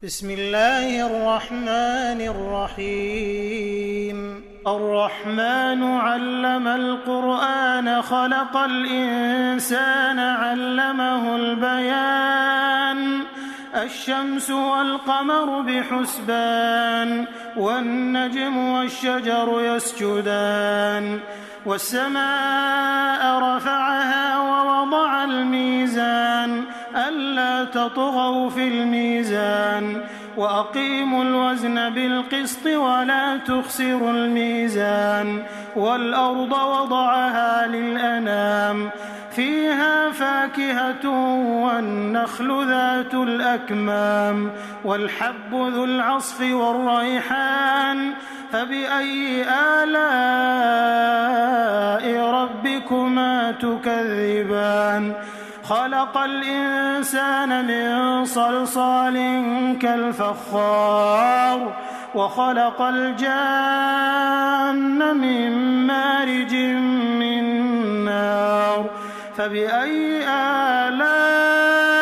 بسم الله الرحمن الرحيم الرحمن علم القرآن خلق الإنسان علمه البيان الشمس والقمر بحسبان والنجم والشجر يسجدان والسماء رفعها ووضع الميزان ألا تطغوا في الميزان وأقيموا الوزن بالقسط ولا تخسروا الميزان والأرض وضعها للأنام فيها فاكهة والنخل ذات الأكمام والحب ذو العصف والريحان فبأي آلاء ربكما تكذبان خلق الإنسان من صلصال كالفخار وخلق الجان من مارج من نار فبأي آلاء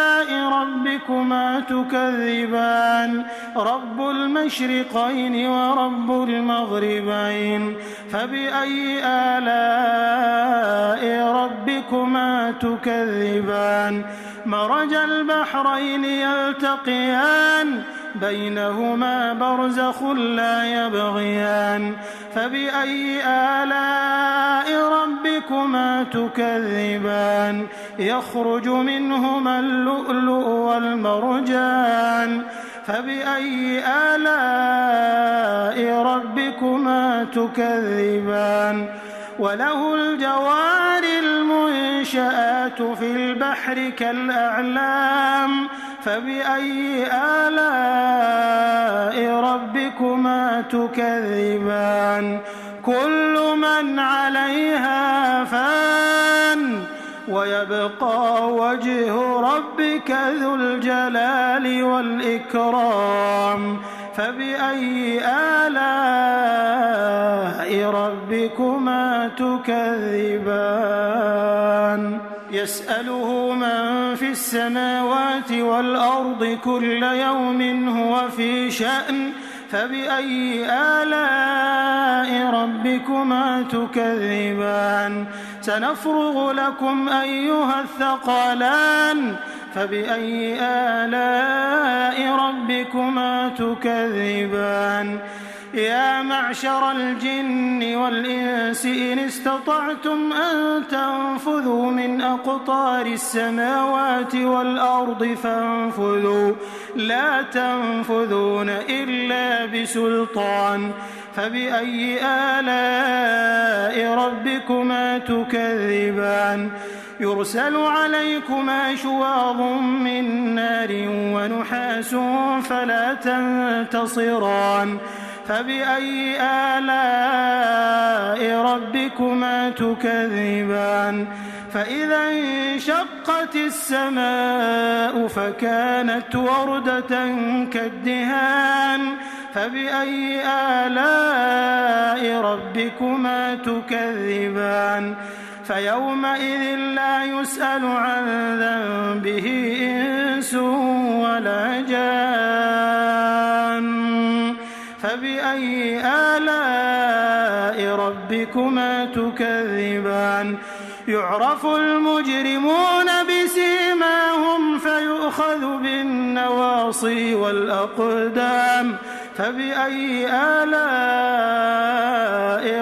ربكما تكذبان رب المشرقين ورب المغربين فبأي آلاء ربكما تكذبان مرج البحرين يلتقيان بينهما برزخ لا يبغيان فبأي آلاء ربكما تكذبان يخرج منهما اللؤلؤ والمرجان فبأي آلاء ربكما تكذبان وله الجوار المنشآت في البحر كالأعلام فبأي آلاء ربكما تكذبان كل من عليها فان ويبقى وجه ربك ذو الجلال والإكرام فبأي آلاء ربكما تكذبان يسأله من في السماوات والأرض كل يوم هو في شأن فبأي آلاء ربكما تكذبان سنفرغ لكم أيها الثقلان فبأي آلاء ربكما تكذبان يا معشر الجن والإنس إن استطعتم أن تنفذوا من أقطار السماوات والأرض فانفذوا لا تنفذون إلا بسلطان فبأي آلاء ربكما تكذبان يرسل عليكما شواظ من نار ونحاس فلا تنتصران فبأي آلاء ربكما تكذبان فإذا انشقت السماء فكانت وردة كالدهان فبأي آلاء ربكما تكذبان فيومئذ لا يسأل عن ذنبه إنس ولا جان فبأي آلاء ربكما تكذبان يعرف المجرمون بسيماهم فيؤخذ بالنواصي والأقدام فبأي آلاء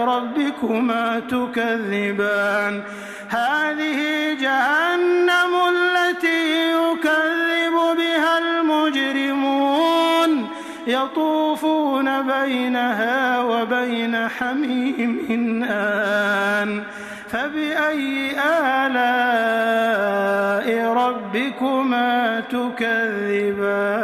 ربكما تكذبان هذه جهنم التي يكذب بها المجرمون يطوفون بينها وبين حميم آن فبأي آلاء ربكما تكذبان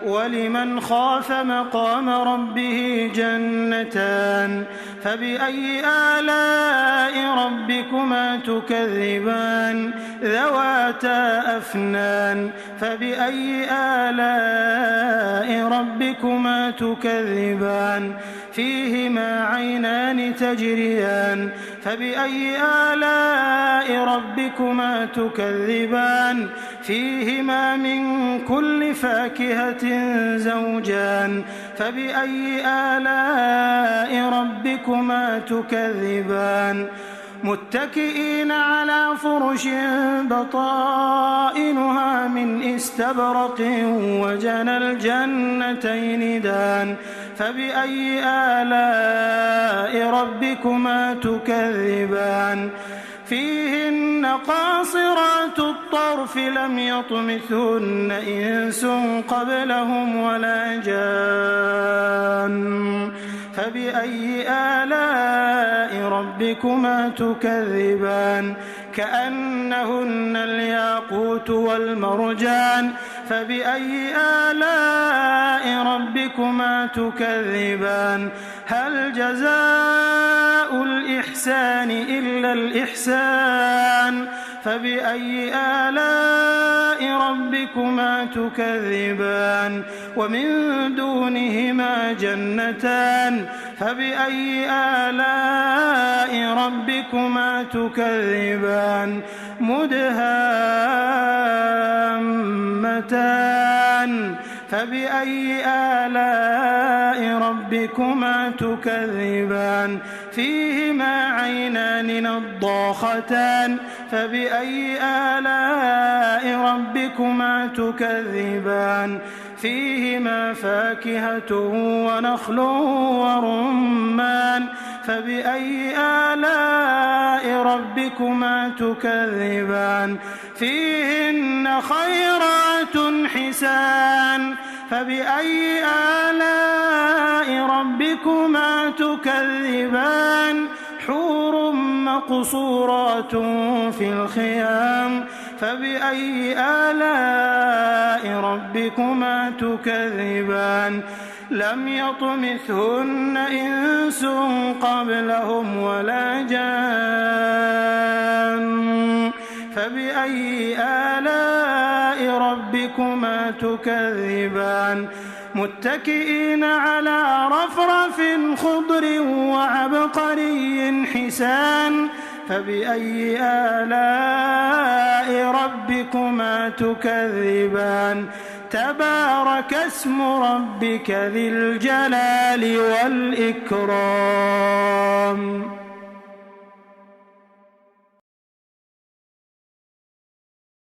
ولمن خاف مقام ربه جنتان فبأي آلاء ربكما تكذبان ذواتا أفنان فبأي آلاء ربكما تكذبان فيهما عينان تجريان فبأي آلاء ربكما تكذبان فيهما من كل فاكهة زوجان فبأي آلاء ربكما تكذبان متكئين على فرش بطائنها من استبرق وجنى الجنتين دان فبأي آلاء ربكما تكذبان فيهن قاصرات الطرف لم يطمثهن إنس قبلهم ولا جان فبأي آلاء ربكما تكذبان كأنهن الياقوت والمرجان فبأي آلاء ربكما تكذبان هل جزاء الإحسان إلا الإحسان فبأي آلاء ربكما تكذبان ومن دونهما جنتان فبأي آلاء ربكما تكذبان مدهامتان فبأي آلاء ربكما تكذبان فيهما عينان نضاختان فبأي آلاء ربكما تكذبان فيهما فاكهة ونخل ورمان فبأي آلاء ربكما تكذبان فيهن خيرات حسان فبأي آلاء ربكما تكذبان حور مقصورات في الخيام فبأي آلاء ربكما تكذبان لم يطمثهن إنس قبلهم ولا جان فبأي آلاء ربكما تكذبان متكئين على رفرف خضر وعبقري حسان فبأي آلاء ربكما تكذبان تبارك اسم ربك ذي الجلال والإكرام